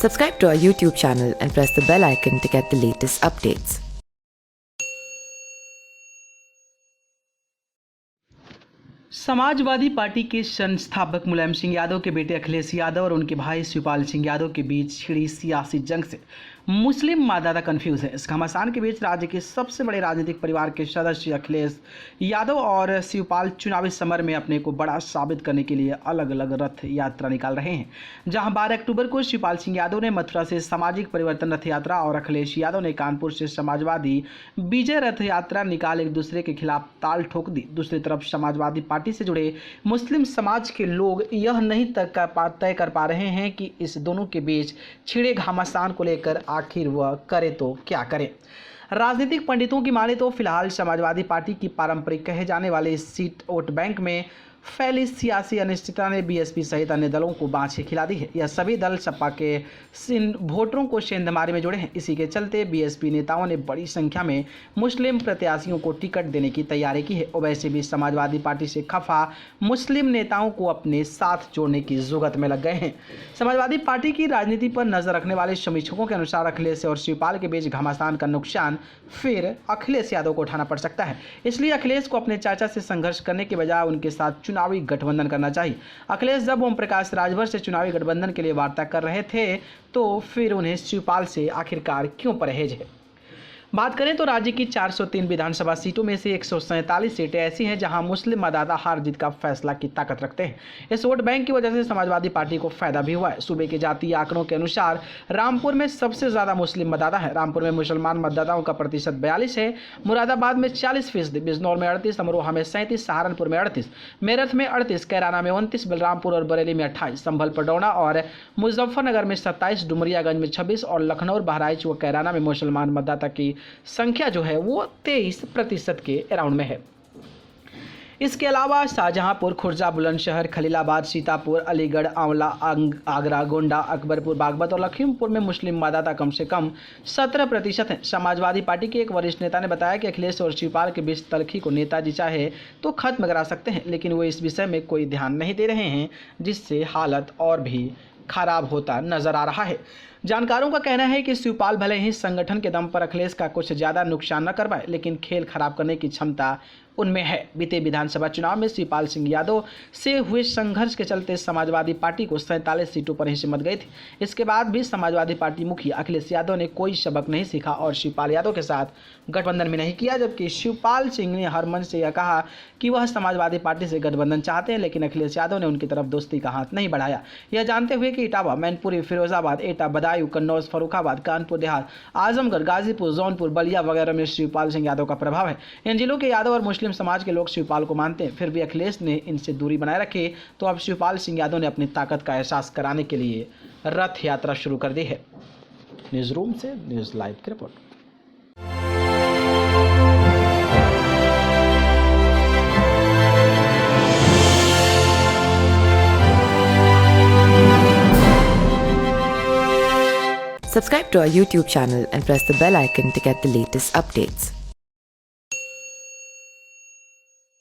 Subscribe to our YouTube channel and press the bell icon to get the latest updates. Samajwadi party के संस्थापक मुलायम सिंह यादव के बेटे अखिलेश यादव और उनके भाई शिवपाल सिंह यादव के बीच छिड़ी सियासी जंग से मुस्लिम मतदाता कंफ्यूज है। इस घमासान के बीच राज्य के सबसे बड़े राजनीतिक परिवार के सदस्य अखिलेश यादव और शिवपाल चुनावी समर में अपने को बड़ा साबित करने के लिए अलग अलग रथ यात्रा निकाल रहे हैं। जहां 12 अक्टूबर को शिवपाल सिंह यादव ने मथुरा से सामाजिक परिवर्तन रथ यात्रा और अखिलेश यादव ने कानपुर से समाजवादी विजय रथ यात्रा निकाल एक दूसरे के खिलाफ ताल ठोक दी। दूसरी तरफ समाजवादी पार्टी से जुड़े मुस्लिम समाज के लोग यह नहीं तय कर पा रहे हैं कि इस दोनों के बीच छिड़े घमासान को लेकर आखिर वह करे तो क्या करे। राजनीतिक पंडितों की माने तो फिलहाल समाजवादी पार्टी की पारंपरिक कहे जाने वाले सीट वोट बैंक में फैली सियासी अनिश्चितता ने बीएसपी सहित अन्य दलों को बाँछें खिला दी है। यह सभी दल सपा के वोटरों को सेंधमारे में जोड़े हैं। इसी के चलते बीएसपी नेताओं ने बड़ी संख्या में मुस्लिम प्रत्याशियों को टिकट देने की तैयारी की है। और वैसे भी समाजवादी पार्टी से खफा मुस्लिम नेताओं को अपने साथ जोड़ने की जुगत में लग गए हैं। समाजवादी पार्टी की राजनीति पर नजर रखने वाले समीक्षकों के अनुसार अखिलेश और शिवपाल के बीच घमासान का नुकसान फिर अखिलेश यादव को उठाना पड़ सकता है। इसलिए अखिलेश को अपने चाचा से संघर्ष करने के बजाय उनके साथ चुनावी गठबंधन करना चाहिए। अखिलेश जब ओम प्रकाश राजभर से चुनावी गठबंधन के लिए वार्ता कर रहे थे तो फिर उन्हें शिवपाल से आखिरकार क्यों परहेज है। बात करें तो राज्य की 403 विधानसभा सीटों में से 147 सीटें ऐसी हैं जहां मुस्लिम मतदाता हार जीत का फैसला की ताकत रखते हैं। इस वोट बैंक की वजह से समाजवादी पार्टी को फायदा भी हुआ है। सूबे के जातीय आंकड़ों के अनुसार रामपुर में सबसे ज्यादा मुस्लिम मतदाता है। रामपुर में मुसलमान मतदाताओं का प्रतिशत 42 है। मुरादाबाद में 40%, बिजनौर में 38, अमरोहा में 37, सहारनपुर में 38, मेरठ में 38, कैराना में 29, बलरामपुर और बरेली में 28, संभल पडौना और मुजफ्फरनगर में 27, डुमरियागंज में 26 और लखनऊ, बहराइच व कैराना में मुसलमान मतदाता की संख्या जो है वो 23% के अराउंड में है। इसके अलावा शाहजहांपुर, खुर्जा, बुलंदशहर, खलीलाबाद, सीतापुर, अलीगढ़, आंवला, आगरा, गोंडा, अकबरपुर, बागपत और लखीमपुर में मुस्लिम मतदाता कम से कम 17% हैं। समाजवादी पार्टी के एक वरिष्ठ नेता ने बताया कि अखिलेश और शिवपाल के बीच तल्खी को नेताजी चाहे तो खत्म करा सकते हैं, लेकिन वो इस विषय में कोई ध्यान नहीं दे रहे हैं, जिससे हालत और भी खराब होता नजर आ रहा है। जानकारों का कहना है कि शिवपाल भले ही संगठन के दम पर अखिलेश का कुछ ज्यादा नुकसान न कर पाए, लेकिन खेल खराब करने की क्षमता उनमें है। बीते विधानसभा चुनाव में शिवपाल सिंह यादव से हुए संघर्ष के चलते समाजवादी पार्टी को 47 सीटों पर ही सिमट गई थी। इसके बाद भी समाजवादी पार्टी मुखिया अखिलेश यादव ने कोई सबक नहीं सीखा और शिवपाल यादव के साथ गठबंधन में नहीं किया, जबकि शिवपाल सिंह ने हर मंच से यह कहा कि वह समाजवादी पार्टी से गठबंधन चाहते हैं, लेकिन अखिलेश यादव ने उनकी तरफ दोस्ती का हाथ नहीं बढ़ाया। यह जानते हुए कि इटावा, मैनपुरी, फिरोजाबाद, एटा, बदायूं, कन्नौज, फर्रुखाबाद, कानपुर देहात, आजमगढ़, गाजीपुर, जौनपुर, बलिया वगैरह में शिवपाल सिंह यादव का प्रभाव है। इन जिलों के यादव और मुस्लिम समाज के लोग शिवपाल को मानते हैं। फिर भी अखिलेश ने इनसे दूरी बनाए रखी, तो अब शिवपाल सिंह यादव ने अपनी ताकत का एहसास कराने के लिए रथ यात्रा शुरू कर दी है। न्यूज रूम से न्यूज लाइव की report. Subscribe to our YouTube channel and press the bell icon to get the latest updates.